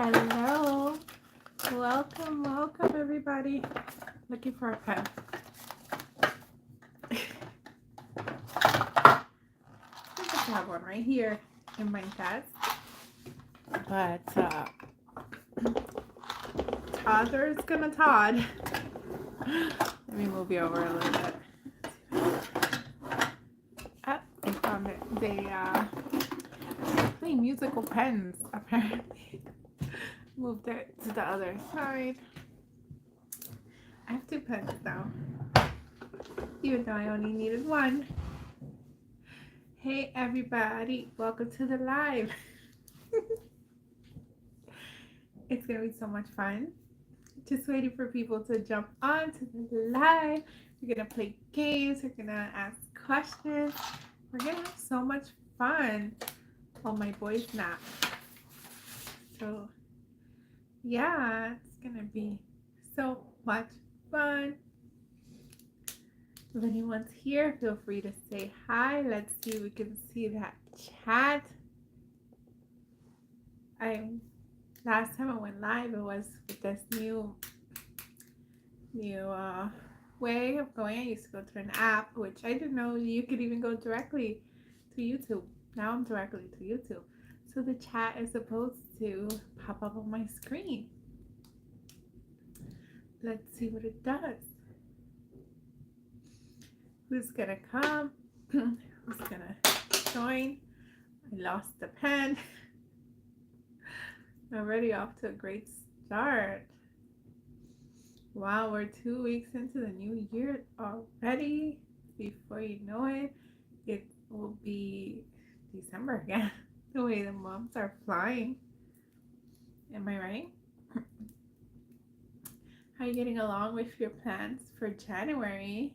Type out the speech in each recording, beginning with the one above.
Hello. Welcome everybody. Looking for a pen. I think I have one right here in my desk. But Toddler's gonna Todd. Let me move you over a little bit. I found it. They play musical pens apparently. Moved it to the other side. I have 2 pens now, even though I only needed one. Hey everybody, welcome to the live. It's gonna be so much fun. Just waiting for people to jump on to the live. We're gonna play games, we're gonna ask questions, we're gonna have so much fun. Oh, my boy's nap. So yeah, it's gonna be so much fun. If anyone's here, feel free to say hi. Let's see if we can see that chat. Last time I went live, it was with this new way of going. I used to go through an app, which I didn't know you could even go directly to YouTube. Now I'm directly to YouTube. So the chat is supposed to pop up on my screen. Let's see what it does. Who's gonna come? Who's gonna join? I lost the pen. Already off to a great start. Wow, we're 2 weeks into the new year already. Before you know it, it will be December again. The way the months are flying. Am I right? How are you getting along with your plans for January?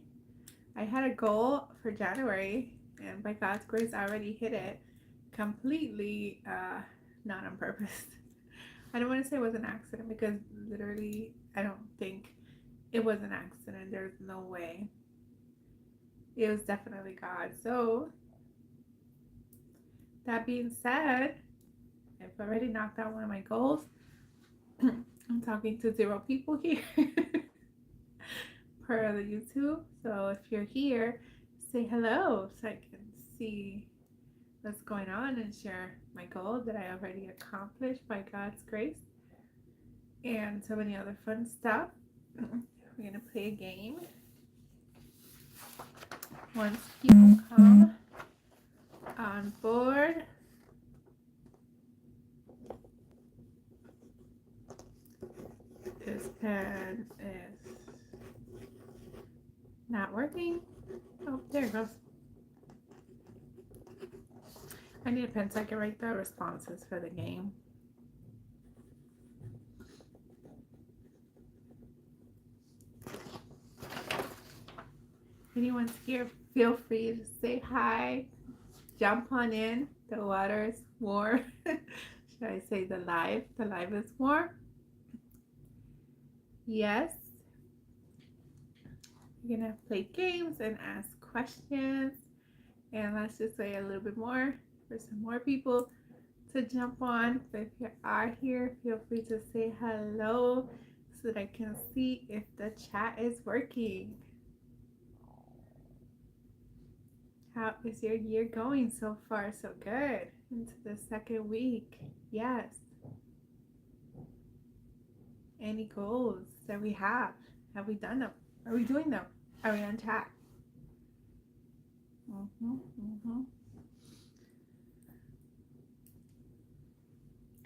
I had a goal for January, and by God's grace, I already hit it completely, not on purpose. I don't want to say it was an accident because literally, I don't think it was an accident. There's no way. It was definitely God. So, that being said, I've already knocked out one of my goals. I'm talking to 0 people here per the YouTube. So if you're here, say hello so I can see what's going on and share my goal that I already accomplished by God's grace, and so many other fun stuff. We're gonna play a game. Once people come on board, this pen is not working. Oh, there it goes. I need a pen so I can write the responses for the game. If anyone's here, feel free to say hi. Jump on in. The water is warm. Should I say the live? The live is warm. Yes. We're gonna play games and ask questions. And let's just wait a little bit more for some more people to jump on. But if you are here, feel free to say hello so that I can see if the chat is working. How is your year going so far? So good. Into the 2nd week. Yes. Any goals that we have? Have we done them? Are we doing them? Are we on track?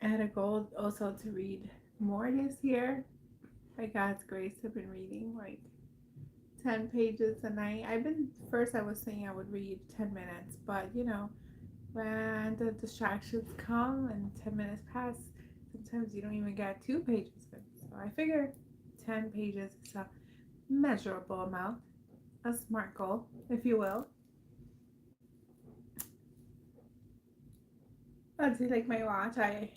I had a goal also to read more this year. By God's grace, I've been reading like 10 pages a night. I was saying I would read 10 minutes, but you know, when the distractions come and 10 minutes pass, sometimes you don't even get 2 pages. So I figure 10 pages is a measurable amount, a SMART goal, if you will. That's like my watch. I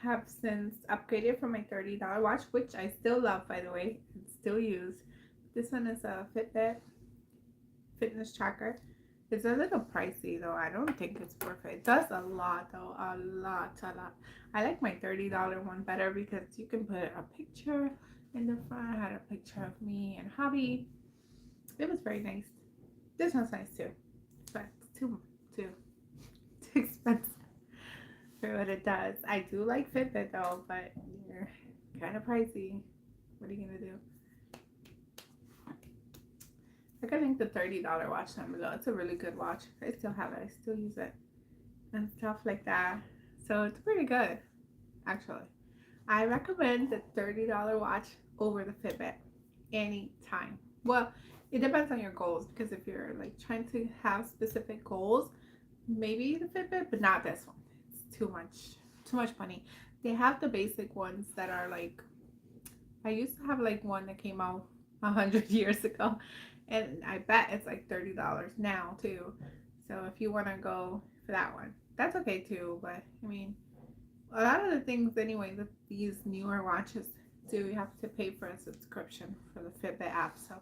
have since upgraded from my $30 watch, which I still love, by the way, and still use. This one is a Fitbit fitness tracker, It's a little pricey though. I don't think it's worth it. It does a lot though. A lot. I like my $30 one better because you can put a picture in the front. I had a picture of me and hubby. It was very nice. This one's nice too. But it's too too expensive for what it does. I do like Fitbit though, but they're kind of pricey. What are you gonna do? Like I think the $30 watch down below. It's a really good watch. I still have it. I still use it and stuff like that. So it's pretty good, actually. I recommend the $30 watch over the Fitbit anytime. Well, it depends on your goals because if you're like trying to have specific goals, maybe the Fitbit, but not this one. It's too much money. They have the basic ones that are like I used to have like one that came out 100 years ago, and I bet it's like $30 now too. So if you want to go for that one, that's okay too. But I mean, a lot of the things anyway that these newer watches do, you have to pay for a subscription for the Fitbit app. So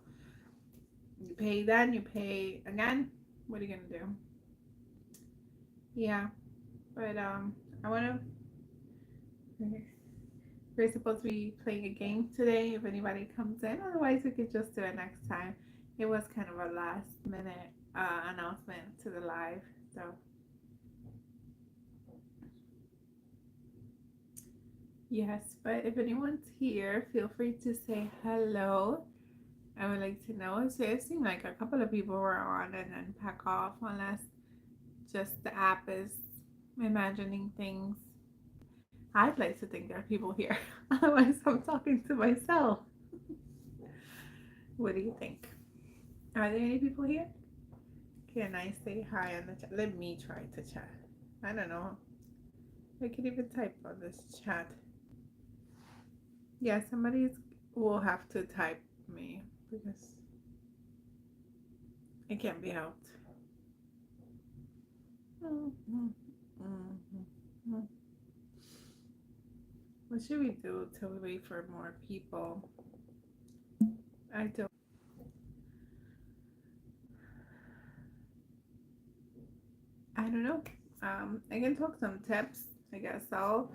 you pay then, you pay again. What are you gonna do? Yeah, but I want to. We're supposed to be playing a game today if anybody comes in. Otherwise, we could just do it next time. It was kind of a last minute announcement to the live. So, yes, but if anyone's here, feel free to say hello. I would like to know. So it seemed like a couple of people were on and then pack off, unless just the app is imagining things. I'd like to think there are people here. Otherwise, I'm talking to myself. What do you think? Are there any people here? Can I say hi on the chat? Let me try to chat. I don't know. I can even type on this chat. Yeah, somebody will have to type me because it can't be helped. What should we do till we wait for more people? I don't. I don't know. I can talk some tips. I guess I'll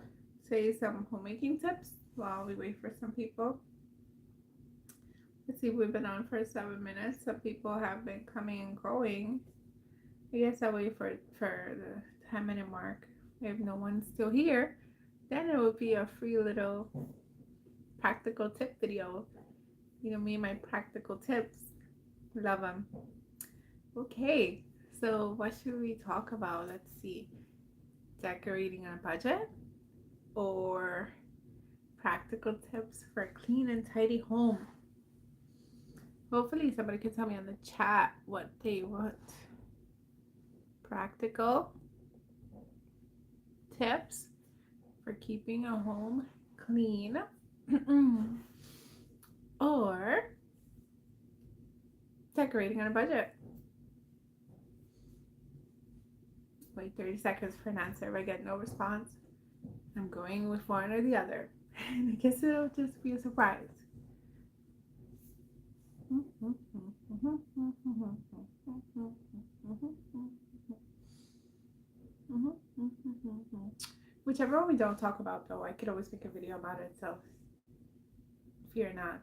say some homemaking tips while we wait for some people. Let's see, we've been on for 7 minutes. Some people have been coming and going. I guess I'll wait for the 10-minute mark. If no one's still here, then it will be a free little practical tip video. You know me and my practical tips. Love them. Okay, so what should we talk about? Let's see. Decorating on a budget or practical tips for a clean and tidy home? Hopefully somebody can tell me on the chat what they want. Practical tips for keeping a home clean or decorating on a budget. Wait 30 seconds for an answer. If I get no response, I'm going with one or the other. And I guess it'll just be a surprise. Whichever one we don't talk about, though, I could always make a video about it, so fear not.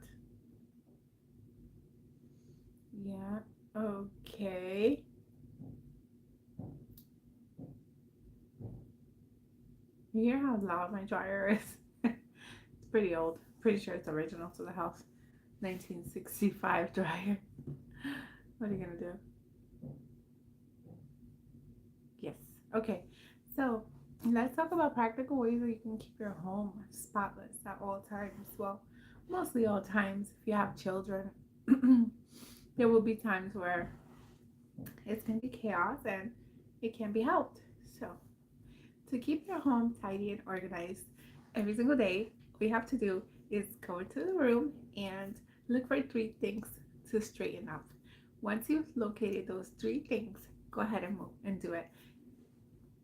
Yeah, okay. You hear how loud my dryer is? It's pretty old. Pretty sure it's original to the house. 1965 dryer. What are you gonna do? Yes. Okay. So let's talk about practical ways that you can keep your home spotless at all times. Well, mostly all times. If you have children, there will be times where it's gonna be chaos and it can be helped. So to keep your home tidy and organized every single day, all you have to do is go into the room and look for 3 things to straighten up. Once you've located those 3 things, go ahead and move and do it.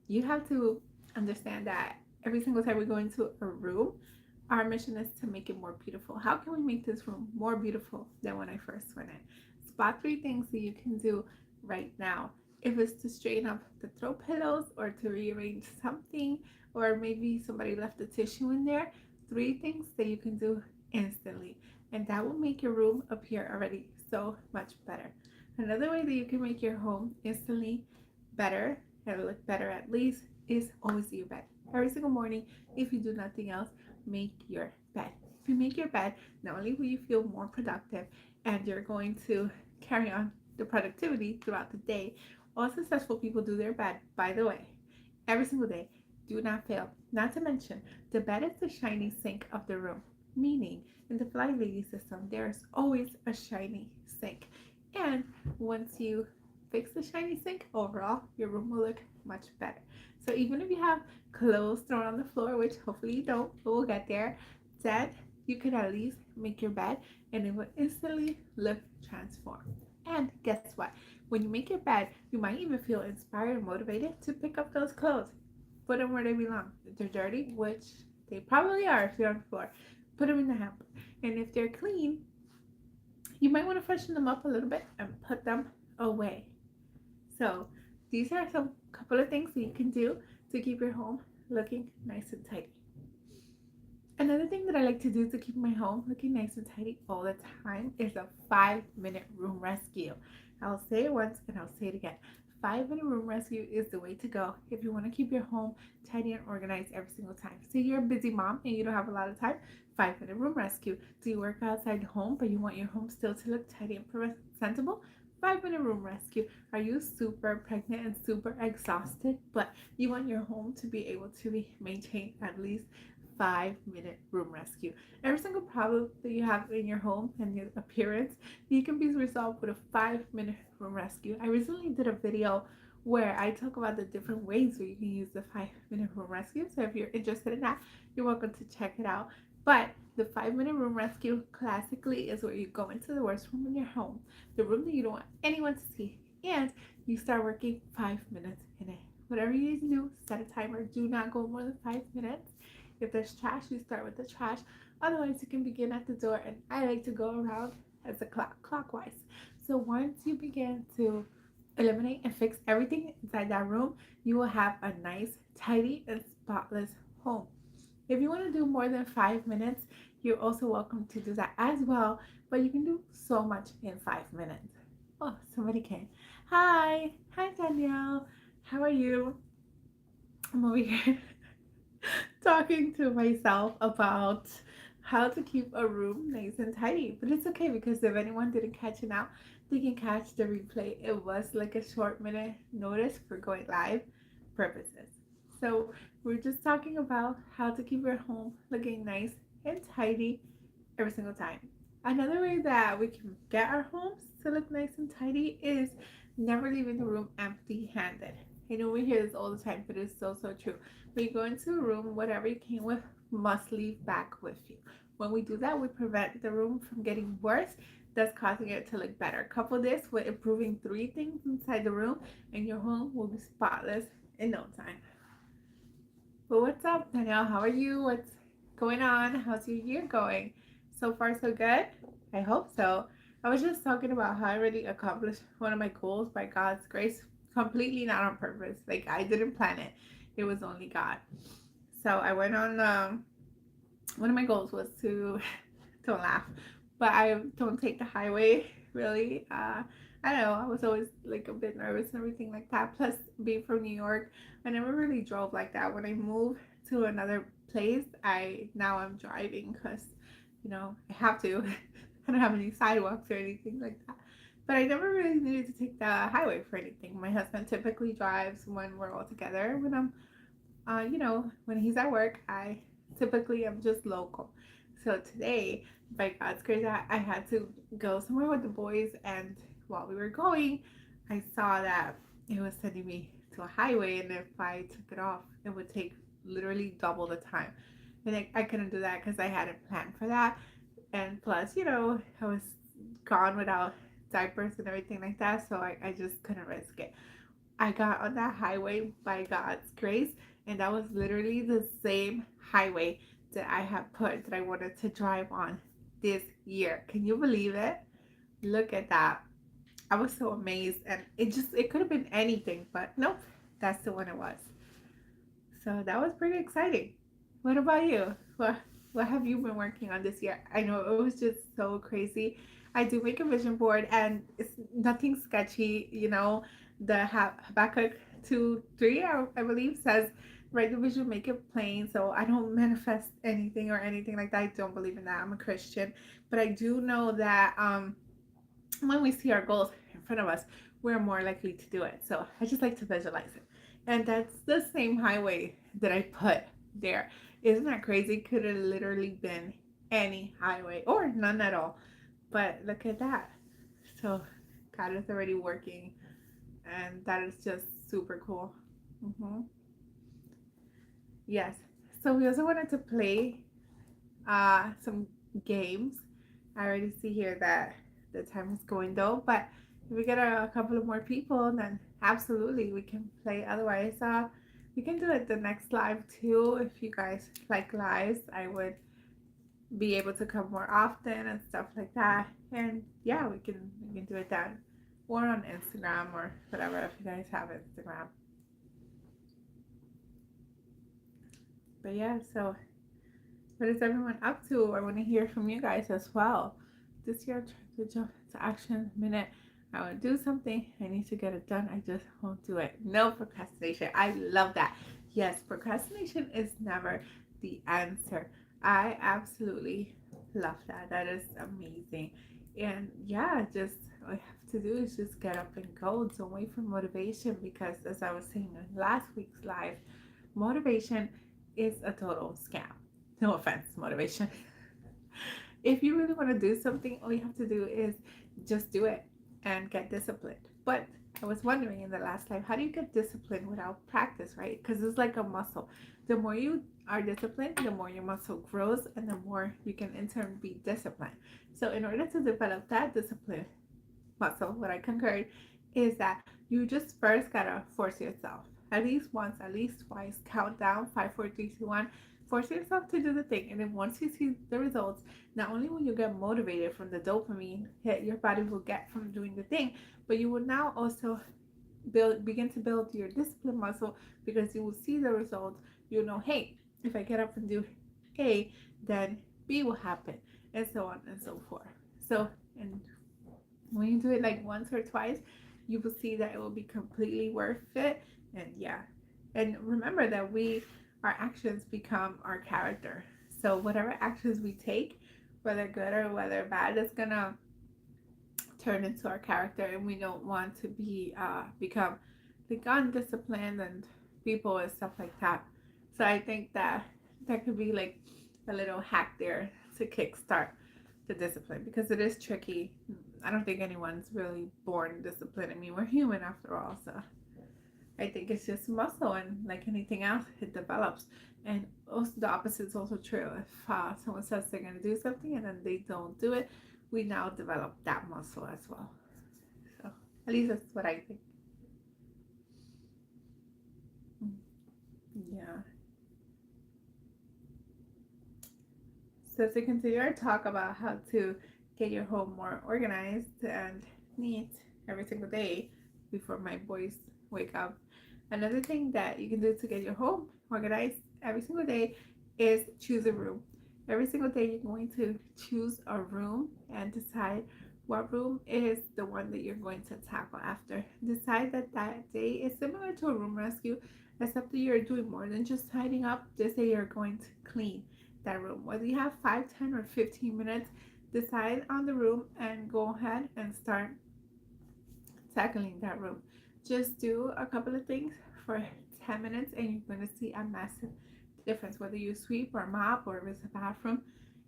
You have to understand that every single time we go into a room, our mission is to make it more beautiful. How can we make this room more beautiful than when I first went in? Spot 3 things that you can do right now if it's to straighten up the throw pillows or to rearrange something, or maybe somebody left a tissue in there. 3 things that you can do instantly, and that will make your room appear already so much better. Another way that you can make your home instantly better and look better at least is always do your bed. Every single morning, if you do nothing else, make your bed. If you make your bed, not only will you feel more productive and you're going to carry on the productivity throughout the day. All successful people do their bed, by the way, every single day. Do not fail. Not to mention, the bed is the shiny sink of the room, meaning in the Fly Lady system, there's always a shiny sink. And once you fix the shiny sink, overall, your room will look much better. So even if you have clothes thrown on the floor, which hopefully you don't, but we'll get there, then you can at least make your bed and it will instantly look transformed. And guess what? When you make your bed, you might even feel inspired and motivated to pick up those clothes. Put them where they belong. If they're dirty, which they probably are if you're on the floor, put them in the hamper. And if they're clean, you might want to freshen them up a little bit and put them away. So these are some couple of things that you can do to keep your home looking nice and tidy. Another thing that I like to do to keep my home looking nice and tidy all the time is a 5-minute room rescue. I'll say it once and I'll say it again. 5-minute room rescue is the way to go if you want to keep your home tidy and organized every single time. Say you're a busy mom and you don't have a lot of time, 5-minute room rescue. Do you work outside home but you want your home still to look tidy and presentable? 5-minute room rescue. Are you super pregnant and super exhausted but you want your home to be able to be maintained at least 5-minute room rescue? Every single problem that you have in your home and your appearance, you can be resolved with a 5-minute room rescue. I recently did a video where I talk about the different ways where you can use the 5-minute room rescue. So if you're interested in that, you're welcome to check it out. But the 5-minute room rescue classically is where you go into the worst room in your home, the room that you don't want anyone to see, and you start working 5 minutes in it. Whatever you need to do, set a timer. Do not go more than 5 minutes. If there's trash, you start with the trash. Otherwise, you can begin at the door, and I like to go around as a clockwise. So once you begin to eliminate and fix everything inside that room, you will have a nice, tidy, and spotless home. If you want to do more than 5 minutes, you're also welcome to do that as well, but you can do so much in 5 minutes. Oh, somebody came. Hi Danielle. How are you? I'm over here talking to myself about how to keep a room nice and tidy. But it's okay because if anyone didn't catch it now, they can catch the replay. It was like a short minute notice for going live purposes. So we're just talking about how to keep your home looking nice and tidy every single time. Another way that we can get our homes to look nice and tidy is never leaving the room empty handed. I know we hear this all the time, but it's so true. When you go into a room, whatever you came with must leave back with you. When we do that, we prevent the room from getting worse, thus causing it to look better. Couple this with improving 3 things inside the room, and your home will be spotless in no time. But what's up, Danielle? How are you? What's going on? How's your year going? So far, so good? I hope so. I was just talking about how I already accomplished one of my goals by God's grace, completely not on purpose. Like, I didn't plan it. It was only God. So I went on, one of my goals was to, don't laugh, but I don't take the highway, really. I don't know, I was always like a bit nervous and everything like that. Plus, being from New York, I never really drove like that. When I moved to another place, now I'm driving because, I have to. I don't have any sidewalks or anything like that. But I never really needed to take the highway for anything. My husband typically drives when we're all together. When when he's at work, I typically am just local. So today, by God's grace, I had to go somewhere with the boys, and while we were going, I saw that it was sending me to a highway, and if I took it off, it would take literally double the time. And I couldn't do that because I hadn't planned for that. And plus, I was gone without diapers and everything like that, so I just couldn't risk it. I got on that highway by God's grace, and that was literally the same highway that I had put that I wanted to drive on this year. Can you believe it? Look at that. I was so amazed, and it could have been anything, but nope, that's the one it was. So that was pretty exciting. What about you? What have you been working on this year? I know it was just so crazy. I do make a vision board, and it's nothing sketchy. The Habakkuk 2:3, I believe, says write the vision, make it plain. So I don't manifest anything or anything like that. I don't believe in that. I'm a Christian, but I do know that when we see our goals in front of us, we're more likely to do it. So I just like to visualize it. And that's the same highway that I put there. Isn't that crazy? Could have literally been any highway or none at all. But look at that. So God is already working, and that is just super cool. hmm Yes. So we also wanted to play some games. I already see here that the time is going though, but if we get a couple of more people, then absolutely we can play. Otherwise, we can do it the next live too. If you guys like lives, I would be able to come more often and stuff like that. And yeah, we can do it then, or on Instagram or whatever if you guys have Instagram. But yeah, so what is everyone up to? I want to hear from you guys as well. This year, try to jump into action the minute I want to do something. I need to get it done. I just won't do it. No procrastination. I love that. Yes, procrastination is never the answer. I absolutely love that. That is amazing. And yeah, just all you have to do is just get up and go. Don't wait for motivation because, as I was saying in last week's live, motivation is a total scam. No offense, motivation. If you really want to do something, all you have to do is just do it and get disciplined. But I was wondering in the last life, how do you get disciplined without practice, right? Because it's like a muscle. The more you are disciplined, the more your muscle grows and the more you can in turn be disciplined. So, in order to develop that discipline muscle, what I concurred is that you just first gotta force yourself at least once, at least twice. Count down 5, 4, 3, 2, 1. Force yourself to do the thing, and then once you see the results, not only will you get motivated from the dopamine hit your body will get from doing the thing, but you will now also begin to build your discipline muscle because you will see the results. You'll know, hey, if I get up and do A, then B will happen, and so on and so forth. So, and when you do it like once or twice, you will see that it will be completely worth it. And yeah, and remember that our actions become our character. So whatever actions we take, whether good or whether bad, is gonna turn into our character, and we don't want to become like undisciplined and people and stuff like that. So I think that that could be like a little hack there to kickstart the discipline because it is tricky. I don't think anyone's really born disciplined. I mean, we're human after all, so I think it's just muscle, and like anything else, it develops. And also, the opposite is also true. If someone says they're going to do something and then they don't do it, we now develop that muscle as well. So, at least that's what I think. Yeah. So, to continue our talk about how to get your home more organized and neat every single day before my boys wake up, another thing that you can do to get your home organized every single day is choose a room. Every single day, you're going to choose a room and decide what room is the one that you're going to tackle after. Decide that that day is similar to a room rescue, except that you're doing more than just tidying up. This day, you're going to clean that room. Whether you have 5, 10, or 15 minutes, decide on the room and go ahead and start tackling that room. Just do a couple of things for 10 minutes and you're going to see a massive difference. Whether you sweep or mop or if it's a bathroom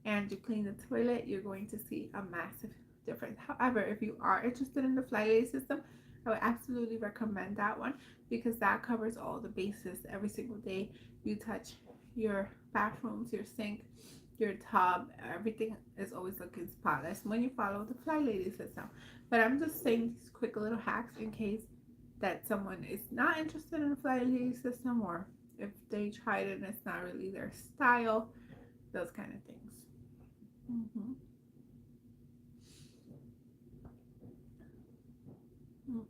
and you clean the toilet, you're going to see a massive difference. However, if you are interested in the Fly Lady system, I would absolutely recommend that one because that covers all the bases every single day. You touch your bathrooms, your sink, your tub, everything is always looking spotless when you follow the Fly Lady system. But I'm just saying these quick little hacks in case that someone is not interested in the Fly Lady system or if they tried it and it's not really their style, those kind of things. hmm Mm.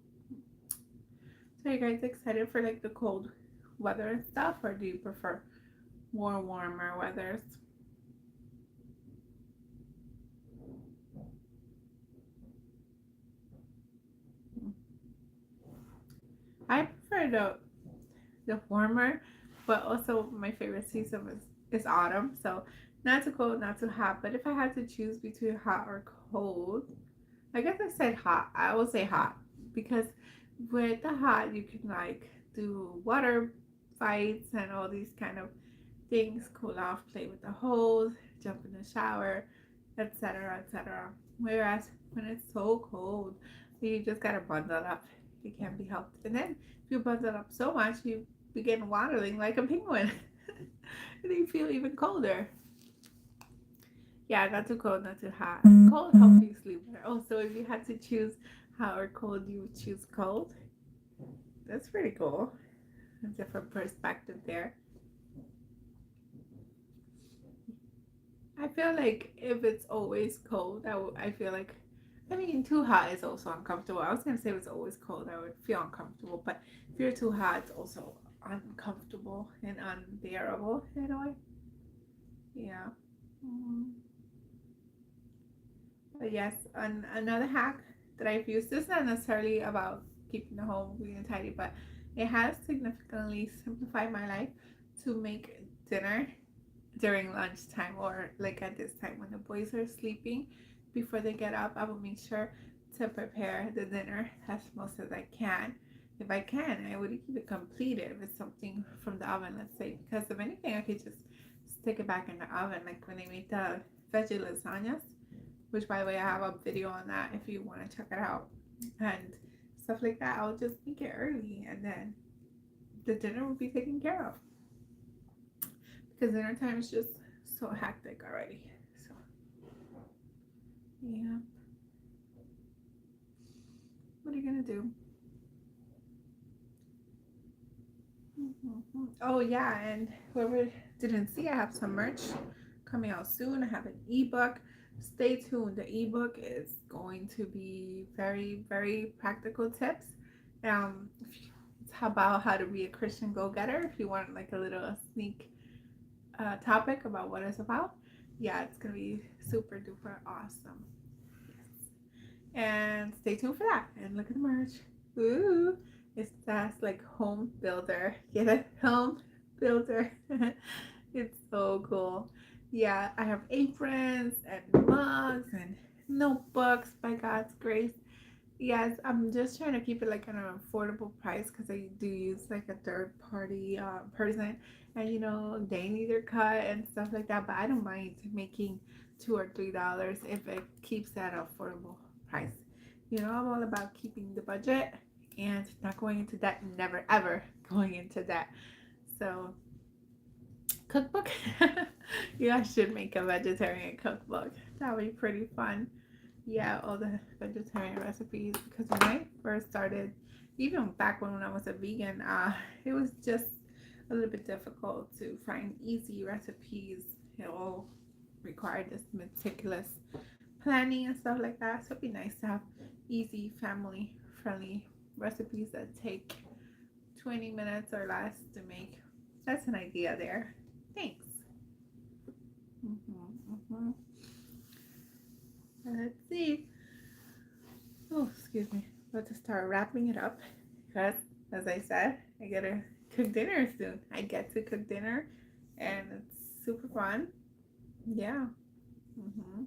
So you guys excited for like the cold weather and stuff, or do you prefer more warmer weathers? I prefer the warmer, but also my favorite season is autumn. So not too cold, not too hot. But if I had to choose between hot or cold, I guess I said hot. I will say hot because with the hot you can like do water fights and all these kind of things, cool off, play with the hose, jump in the shower, etc., etc. Whereas when it's so cold, you just gotta bundle up. It can't be helped. And then if you bundle up so much, you begin waddling like a penguin, and you feel even colder. Yeah, not too cold, not too hot. Cold helps you sleep better. Oh, so if you had to choose hot or cold, you would choose cold. That's pretty cool. A different perspective there. I feel like if it's always cold, I feel like, I mean, too hot is also uncomfortable. I was gonna say if it's always cold, I would feel uncomfortable, but if you're too hot, it's also uncomfortable and unbearable in a way. Yeah. Mm. But yes, another hack that I've used, this is not necessarily about keeping the home clean and tidy, but it has significantly simplified my life to make dinner during lunchtime or like at this time when the boys are sleeping. Before they get up, I will make sure to prepare the dinner as most as I can. If I can, I would keep it completed if it's something from the oven, let's say, because if anything, I could just stick it back in the oven. Like when I made the veggie lasagnas, which by the way, I have a video on that if you want to check it out, and stuff like that. I'll just make it early, and then the dinner will be taken care of because dinner time is just so hectic already. So yeah, what are you gonna do? Mm-hmm. Oh yeah, and whoever didn't see, I have some merch coming out soon. I have an ebook. Stay tuned. The ebook is going to be very, very practical tips. It's about how to be a Christian go-getter. If you want like a little sneak topic about what it's about, yeah, it's gonna be super duper awesome. Yes. And stay tuned for that. And look at the merch. Ooh, it's just like home builder. Get a home builder. It's so cool. Yeah, I have aprons and mugs and notebooks by God's grace. Yes, I'm just trying to keep it like at an affordable price because I do use like a third party person, and they need their cut and stuff like that. But I don't mind making $2 or $3 if it keeps that affordable price. I'm all about keeping the budget and not going into debt. Never ever going into debt. So cookbook. Yeah, I should make a vegetarian cookbook. That would be pretty fun. Yeah, all the vegetarian recipes, because when I first started, even back when I was a vegan, it was just a little bit difficult to find easy recipes. It all required this meticulous planning and stuff like that. So it'd be nice to have easy, family friendly recipes that take 20 minutes or less to make. That's an idea there. Thanks. Mm-hmm. Let's see. Oh, excuse me. About to start wrapping it up because, as I said, I gotta cook dinner soon. I get to cook dinner, and it's super fun. Yeah. hmm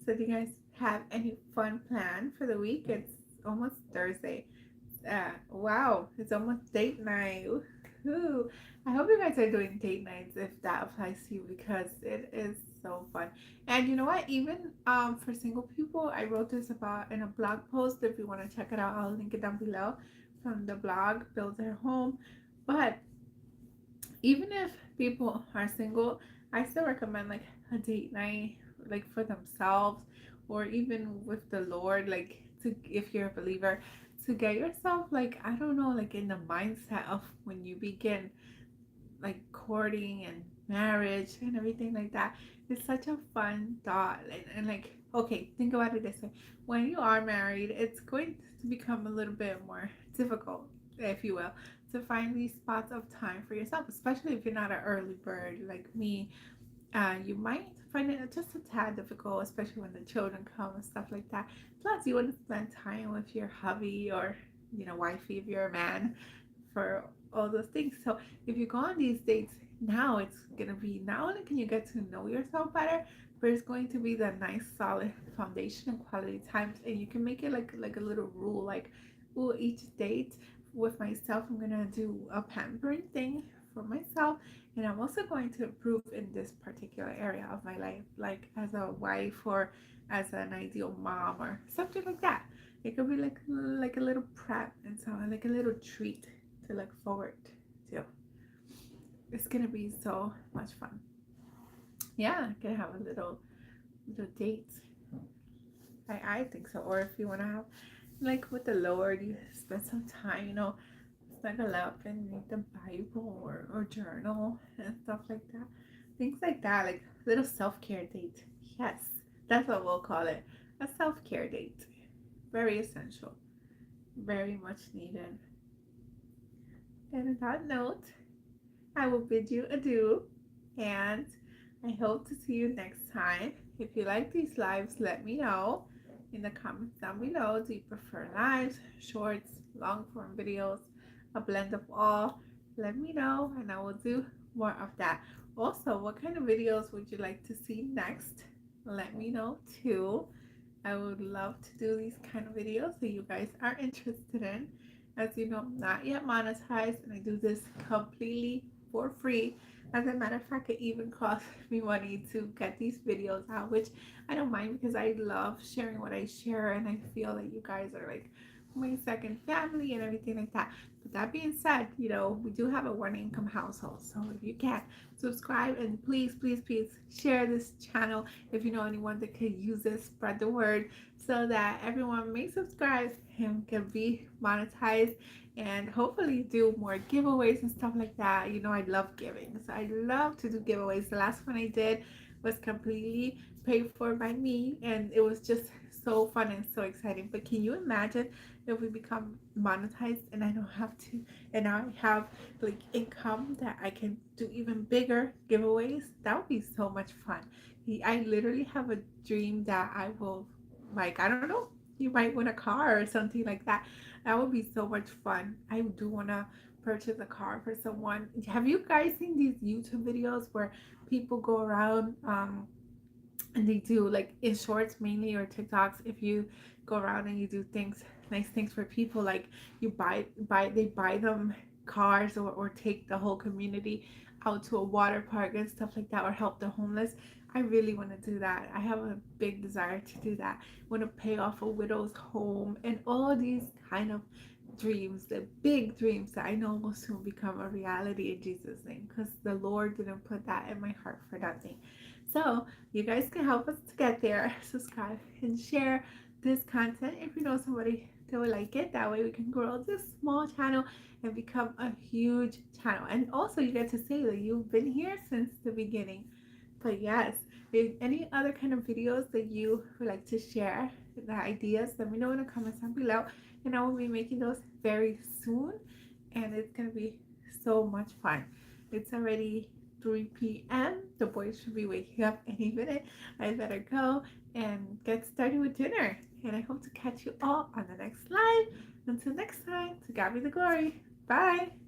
So, do you guys have any fun plan for the week? It's almost Thursday. Wow, it's almost date night. Woohoo. I hope you guys are doing date nights if that applies to you because it is so fun. And you know what? Even for single people, I wrote this about in a blog post. If you want to check it out, I'll link it down below from the blog Build Their Home. But even if people are single, I still recommend like a date night, like for themselves, or even with the Lord, like to if you're a believer, to get yourself like I don't know, like in the mindset of when you begin like courting and marriage and everything like that. It's such a fun thought. And like, okay, think about it this way. When you are married, it's going to become a little bit more difficult, if you will, to find these spots of time for yourself, especially if you're not an early bird like me. You might find it just a tad difficult, especially when the children come and stuff like that. Plus, you want to spend time with your hubby or, wifey if you're a man, for all those things. So if you go on these dates now, it's gonna be, not only can you get to know yourself better, but it's going to be that nice solid foundation and quality times, and you can make it like a little rule, like, oh, each date with myself, I'm gonna do a pampering thing for myself, and I'm also going to improve in this particular area of my life, like as a wife or as an ideal mom or something like that. It could be like a little prep and so like a little treat to look forward to. It's gonna be so much fun. Yeah, gonna have a little date. I think so. Or if you wanna have like with the Lord, you spend some time, snuggle up and read the Bible or journal and stuff like that. Things like that, like little self-care date. Yes, that's what we'll call it. A self-care date. Very essential. Very much needed. And on that note, I will bid you adieu, and I hope to see you next time. If you like these lives, let me know in the comments down below. Do you prefer lives, shorts, long form videos, a blend of all? Let me know, and I will do more of that. Also, what kind of videos would you like to see next? Let me know too. I would love to do these kind of videos that you guys are interested in. As you know, I'm not yet monetized, and I do this completely for free. As a matter of fact, it even costs me money to get these videos out, which I don't mind because I love sharing what I share, and I feel that you guys are like my second family and everything like that. But that being said, we do have a one income household. So if you can, subscribe, and please, please, please share this channel if you know anyone that could use this. Spread the word so that everyone may subscribe and can be monetized, and hopefully do more giveaways and stuff like that. I love giving, so I love to do giveaways. The last one I did was completely paid for by me, and it was just so fun and so exciting. But can you imagine if we become monetized and I don't have to, and I have like income that I can do even bigger giveaways? That would be so much fun. I literally have a dream that I will, like, I don't know, you might win a car or something like that. That would be so much fun. I do want to purchase a car for someone. Have you guys seen these YouTube videos where people go around and they do, like, in shorts mainly or TikToks, if you go around and you do things, nice things for people, like you they buy them cars, or take the whole community out to a water park and stuff like that, or help the homeless. I really want to do that. I have a big desire to do that. I want to pay off a widow's home and all these kind of dreams, the big dreams that I know will soon become a reality in Jesus' name, because the Lord didn't put that in my heart for nothing. So you guys can help us to get there. Subscribe and share this content if you know somebody that would like it. That way we can grow this small channel and become a huge channel. And also you get to say that you've been here since the beginning. But yes, if any other kind of videos that you would like to share, the ideas, let me know in the comments down below. And I will be making those very soon. And it's going to be so much fun. It's already 3 p.m. The boys should be waking up any minute. I better go and get started with dinner. And I hope to catch you all on the next live. Until next time, to God be the glory. Bye.